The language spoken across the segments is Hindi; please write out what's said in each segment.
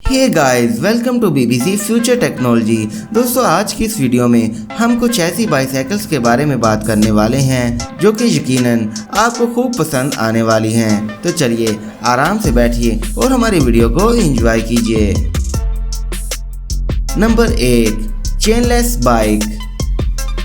Hey guys, welcome to BBC future technology. दोस्तों, आज की इस वीडियो में हम कुछ ऐसी बाइसाइकिल्स के बारे में बात करने वाले हैं जो कि यकीनन आपको खूब पसंद आने वाली हैं। तो चलिए आराम से बैठिए और हमारी वीडियो को एंजॉय कीजिए। Number 1, chainless bike.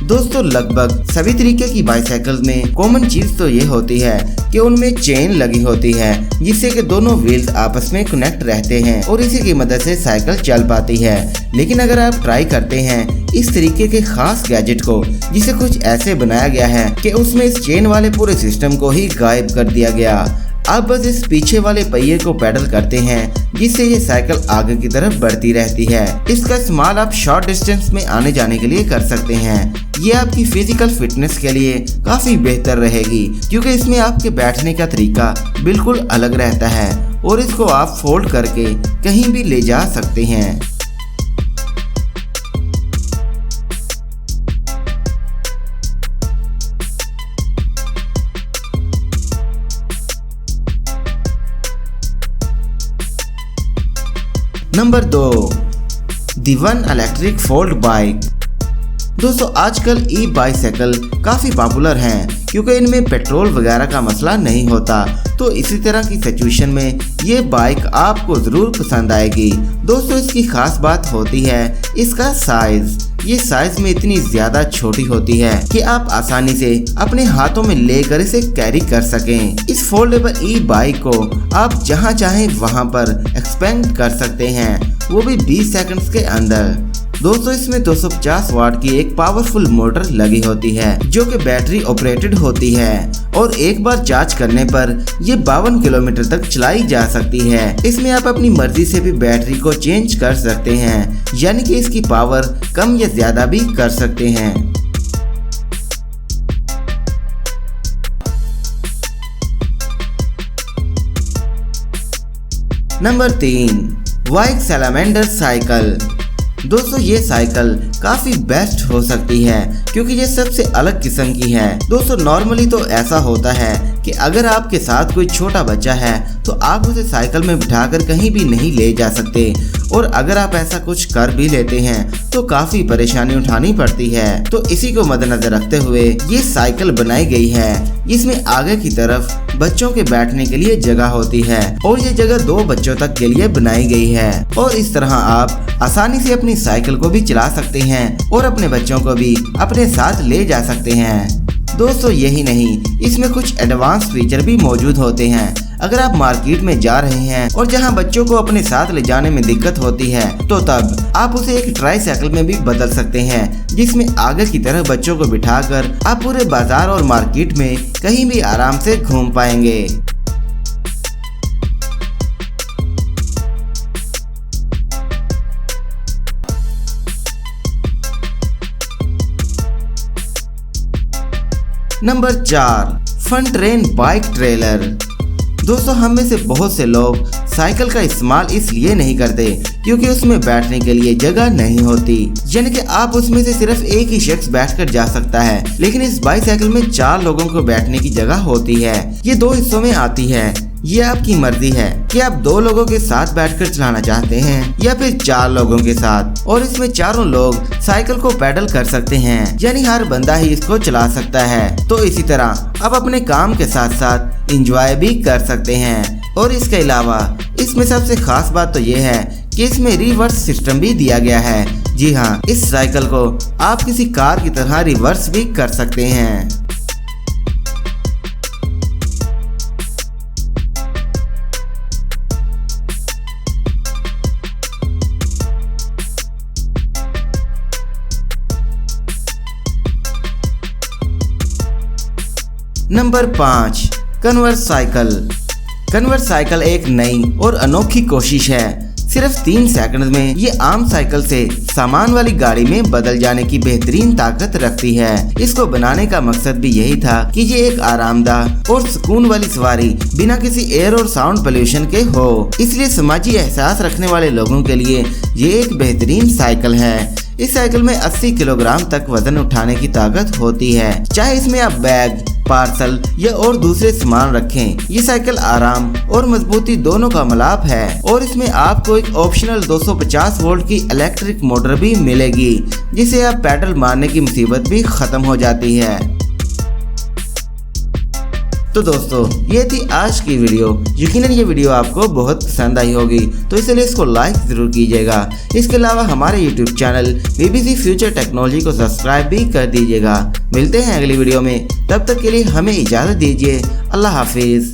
दोस्तों, लगभग सभी तरीके की बाइसाइकिल में कॉमन चीज तो ये होती है कि उनमें चेन लगी होती है जिससे कि दोनों व्हील्स आपस में कनेक्ट रहते हैं और इसी की मदद से साइकिल चल पाती है। लेकिन अगर आप ट्राई करते हैं इस तरीके के खास गैजेट को, जिसे कुछ ऐसे बनाया गया है कि उसमें इस चेन वाले पूरे सिस्टम को ही गायब कर दिया गया। आप बस इस पीछे वाले पहिए को पैडल करते हैं जिससे ये साइकिल आगे की तरफ बढ़ती रहती है। इसका इस्तेमाल आप शॉर्ट डिस्टेंस में आने जाने के लिए कर सकते हैं। ये आपकी फिजिकल फिटनेस के लिए काफी बेहतर रहेगी क्योंकि इसमें आपके बैठने का तरीका बिल्कुल अलग रहता है और इसको आप फोल्ड करके कहीं भी ले जा सकते हैं। नंबर 2, दी वन इलेक्ट्रिक फोल्ड बाइक। दोस्तों, आजकल ई बाइसाइकिल काफ़ी पॉपुलर हैं क्योंकि इनमें पेट्रोल वगैरह का मसला नहीं होता। तो इसी तरह की सिचुएशन में ये बाइक आपको ज़रूर पसंद आएगी। दोस्तों, इसकी खास बात होती है इसका साइज़। ये साइज में इतनी ज़्यादा छोटी होती है कि आप आसानी से अपने हाथों में लेकर इसे कैरी कर सकें। इस फोल्डेबल ई बाइक को आप जहां चाहें वहां पर एक्सपेंड कर सकते हैं, वो भी 20 सेकंड्स के अंदर। दोस्तों, इसमें 250 वाट की एक पावरफुल मोटर लगी होती है जो कि बैटरी ऑपरेटेड होती है और एक बार चार्ज करने पर ये 52 किलोमीटर तक चलाई जा सकती है। इसमें आप अपनी मर्जी से भी बैटरी को चेंज कर सकते हैं, यानी कि इसकी पावर कम या ज्यादा भी कर सकते हैं। नंबर 3, वाइक सैलामेंडर साइकिल। दोस्तों, ये साइकिल काफी बेस्ट हो सकती है क्योंकि ये सबसे अलग किस्म की है। दोस्तों, नॉर्मली तो ऐसा होता है कि अगर आपके साथ कोई छोटा बच्चा है तो आप उसे साइकिल में बिठाकर कहीं भी नहीं ले जा सकते और अगर आप ऐसा कुछ कर भी लेते हैं तो काफी परेशानी उठानी पड़ती है। तो इसी को मद्देनजर रखते हुए ये साइकिल बनाई गई है जिसमें आगे की तरफ बच्चों के बैठने के लिए जगह होती है और ये जगह 2 बच्चों तक के लिए बनाई गई है और इस तरह आप आसानी से अपनी साइकिल को भी चला सकते हैं और अपने बच्चों को भी अपने साथ ले जा सकते हैं। दोस्तों, यही नहीं, इसमें कुछ एडवांस फीचर भी मौजूद होते हैं। अगर आप मार्केट में जा रहे हैं और जहां बच्चों को अपने साथ ले जाने में दिक्कत होती है तो तब आप उसे एक ट्राईसाइकिल में भी बदल सकते हैं जिसमें आगे की तरफ बच्चों को बिठाकर आप पूरे बाजार और मार्केट में कहीं भी आराम से घूम पाएंगे। नंबर 4, फन ट्रेन बाइक ट्रेलर। दोस्तों, हम में से बहुत से लोग साइकिल का इस्तेमाल इसलिए नहीं करते क्योंकि उसमें बैठने के लिए जगह नहीं होती, यानी कि आप उसमें से सिर्फ एक ही शख्स बैठकर जा सकता है। लेकिन इस बाइसाइकिल में 4 लोगों को बैठने की जगह होती है। ये 2 हिस्सों में आती है। ये आपकी मर्जी है कि आप 2 लोगों के साथ बैठकर चलाना चाहते हैं या फिर 4 लोगों के साथ, और इसमें चारों लोग साइकिल को पैडल कर सकते हैं, यानी हर बंदा ही इसको चला सकता है। तो इसी तरह आप अपने काम के साथ साथ एंजॉय भी कर सकते हैं। और इसके अलावा इसमें सबसे खास बात तो ये है कि इसमें रिवर्स सिस्टम भी दिया गया है। जी हाँ, इस साइकिल को आप किसी कार की तरह रिवर्स भी कर सकते हैं। Number 5, converse cycle. Converse cycle एक नई और अनोखी कोशिश है। सिर्फ 3 सेकंड में ये आम साइकिल से सामान वाली गाड़ी में बदल जाने की बेहतरीन ताकत रखती है। इसको बनाने का मकसद भी यही था कि ये एक आरामदायक और सुकून वाली सवारी बिना किसी एयर और साउंड पोल्यूशन के हो। इसलिए समाजी एहसास रखने वाले लोगों के लिए ये एक बेहतरीन साइकिल है। इस साइकिल में 80 किलोग्राम तक वजन उठाने की ताकत होती है। चाहे इसमें आप बैग पार्सल या और दूसरे सामान रखें। ये साइकिल आराम और मजबूती दोनों का मिलाप है और इसमें आपको एक ऑप्शनल 250 वोल्ट की इलेक्ट्रिक मोटर भी मिलेगी, जिसे आप पेडल मारने की मुसीबत भी खत्म हो जाती है। तो दोस्तों ये थी आज की वीडियो। यकीनन ये वीडियो आपको बहुत पसंद आई होगी, तो इसलिए इसको लाइक ज़रूर कीजिएगा। इसके अलावा हमारे YouTube channel BBC future technology को सब्सक्राइब भी कर दीजिएगा। मिलते हैं अगली वीडियो में, तब तक के लिए हमें इजाज़त दीजिए। अल्लाह हाफिज़।